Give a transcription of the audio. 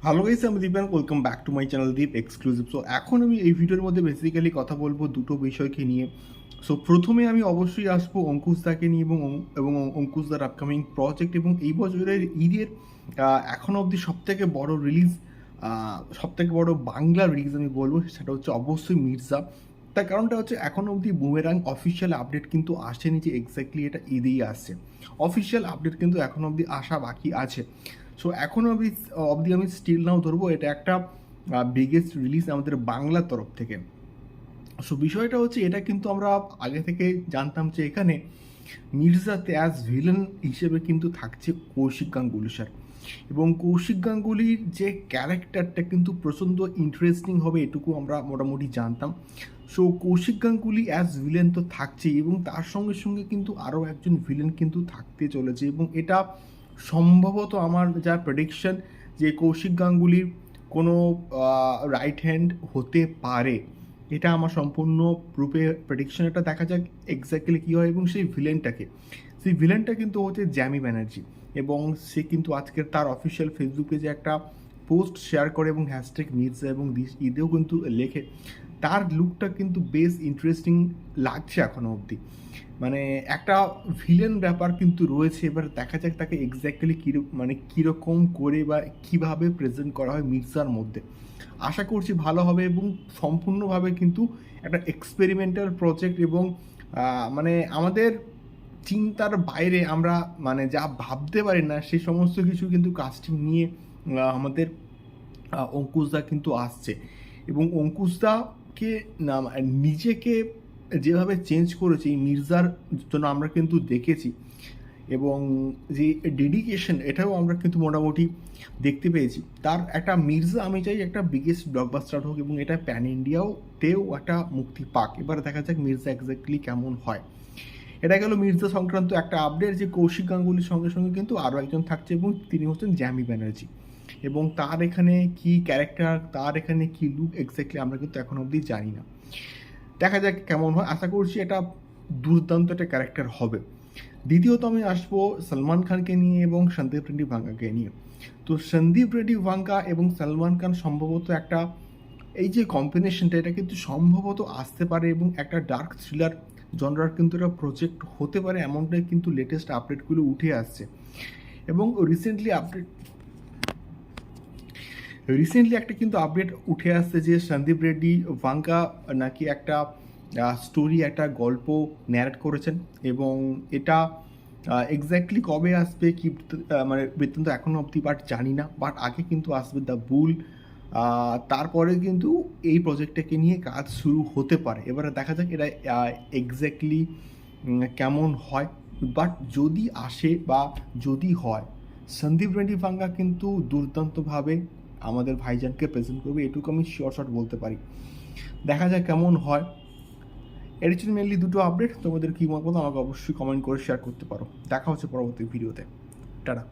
Hello guys, আমি Deep and welcome back to my channel Deep exclusive. So এখন আমি এই ভিডিওর মধ্যে বেসিক্যালি কথা বলবো দুটো বিষয়কে নিয়ে। সো প্রথমে আমি অবশ্যই আসবো অঙ্কুশদাকে নিয়ে এবং অঙ্কুশদার আপকামিং প্রজেক্ট এবং এই বছরের ঈদের এখনও অবধি সবথেকে বড় রিলিজ, সবথেকে বড় বাংলা রিলিজ আমি বলবো সেটা হচ্ছে অবশ্যই মির্জা। তার কারণটা হচ্ছে এখনও অবধি বুমেরাং অফিসিয়াল আপডেট কিন্তু আসেনি যে এক্স্যাক্টলি এটা ঈদেই আসছে। অফিসিয়াল আপডেট কিন্তু এখনও অবধি আসা বাকি আছে। সো এখনও অবধি আমি স্টিল নাও ধরবো এটা একটা বিগেস্ট রিলিজ আমাদের বাংলার তরফ থেকে। সো বিষয়টা হচ্ছে এটা কিন্তু আমরা আগে থেকে জানতাম যে এখানে মির্জাতে অ্যাজ ভিলেন হিসেবে কিন্তু থাকছে কৌশিক গাঙ্গুলি স্যার, এবং কৌশিক গাঙ্গুলির যে ক্যারেক্টারটা কিন্তু প্রচণ্ড ইন্টারেস্টিং হবে এটুকু আমরা মোটামুটি জানতাম। So Kaushik Ganguly as villain তো থাকছেই, এবং তার সঙ্গে সঙ্গে কিন্তু আরও একজন ভিলেন কিন্তু থাকতে চলেছে, এবং এটা সম্ভবত আমার যা প্রেডিকশন যে কৌশিক গাঙ্গুলির কোনো রাইট হ্যান্ড হতে পারে। এটা আমার সম্পূর্ণ রূপে প্রেডিকশন। এটা দেখা যাক এক্স্যাক্টলি কী হয়, এবং সেই ভিলেনটা কিন্তু হচ্ছে জ্যামি ব্যানার্জি, এবং সে কিন্তু আজকের তার অফিসিয়াল ফেসবুক পেজে একটা পোস্ট শেয়ার করে এবং হ্যাশট্যাগ মির্জা এবং দিস ঈদেও কিন্তু লেখে। তার লুকটা কিন্তু বেশ ইন্টারেস্টিং লাগছে এখনও অবধি। মানে একটা ভিলেন ব্যাপার কিন্তু রয়েছে, এবার দেখা যাক তাকে এক্স্যাক্টলি কীরকম করে বা কীভাবে প্রেজেন্ট করা হয় মির্জার মধ্যে। আশা করছি ভালো হবে এবং সম্পূর্ণভাবে কিন্তু একটা এক্সপেরিমেন্টাল প্রজেক্ট, এবং মানে আমাদের চিন্তার বাইরে আমরা মানে যা ভাবতে পারি না সেই সমস্ত কিছু কিন্তু কাস্টিং নিয়ে আমাদের অঙ্কুশদা কিন্তু আসছে, এবং অঙ্কুশদাকে নিজেকে যেভাবে চেঞ্জ করেছে এই মির্জার জন্য আমরা কিন্তু দেখেছি, এবং যে ডেডিকেশন এটাও আমরা কিন্তু মোটামুটি দেখতে পেয়েছি। তার একটা মির্জা আমি চাই একটা বিগেস্ট ব্লকবাস্টার হোক, এবং এটা প্যান ইন্ডিয়াতেও একটা মুক্তি পাক। এবার দেখা যাক মির্জা এক্স্যাক্টলি কেমন হয়। এটা গেল মির্জা সংক্রান্ত একটা আপডেট যে কৌশিক গাঙ্গুলির সঙ্গে সঙ্গে কিন্তু আরও একজন থাকছে, এবং তিনি হচ্ছেন জ্যামি ব্যানার্জি, এবং তার এখানে কি ক্যারেক্টার, তার এখানে কি লুক এক্স্যাক্টলি আমরা কিন্তু এখন অবধি জানি না। দেখা যাক কেমন হয়, আশা করছি এটা দুর্দান্ত একটা ক্যারেক্টার হবে। দ্বিতীয়ত আমি আসবো সলমান খানকে নিয়ে এবং সন্দীপ রেড্ডি ভাঙ্গাকে নিয়ে। তো সন্দীপ রেড্ডি ভাঙ্গা এবং সলমান খান সম্ভবত একটা এই যে কম্বিনেশনটা এটা কিন্তু সম্ভবত আসতে পারে, এবং একটা ডার্ক থ্রিলার জনরার কিন্তু একটা প্রজেক্ট হতে পারে, এমনটাই কিন্তু লেটেস্ট আপডেটগুলো উঠে আসছে। এবং রিসেন্টলি একটা কিন্তু আপডেট উঠে আসছে যে সন্দীপ রেড্ডি ভাঙ্গা নাকি একটা স্টোরি, একটা গল্প ন্যারেট করেছেন, এবং এটা এক্স্যাক্টলি কবে আসবে কি মানে বৃত্তান্ত এখনও অবধি বাট জানি না, বাট আগে কিন্তু আসবে দ্য বুল। তারপরে কিন্তু এই প্রজেক্টটাকে নিয়ে কাজ শুরু হতে পারে। এবারে দেখা যাক এটা এক্স্যাক্টলি কেমন হয়, বাট যদি আসে বা যদি হয় সন্দীপ রেড্ডি ভাঙ্গা কিন্তু দুর্দান্তভাবে আমাদের ভাইজানকে প্রেজেন্ট করবে, এটুকু আমি শিওর শট বলতে পারি। দেখা যায় কেমন হয়। এর জন্য মেনলি দুটো আপডেট, তোমাদের কী মত আমাকে অবশ্যই কমেন্ট করে শেয়ার করতে পারো। দেখা হচ্ছে পরবর্তী ভিডিওতে। টাটা।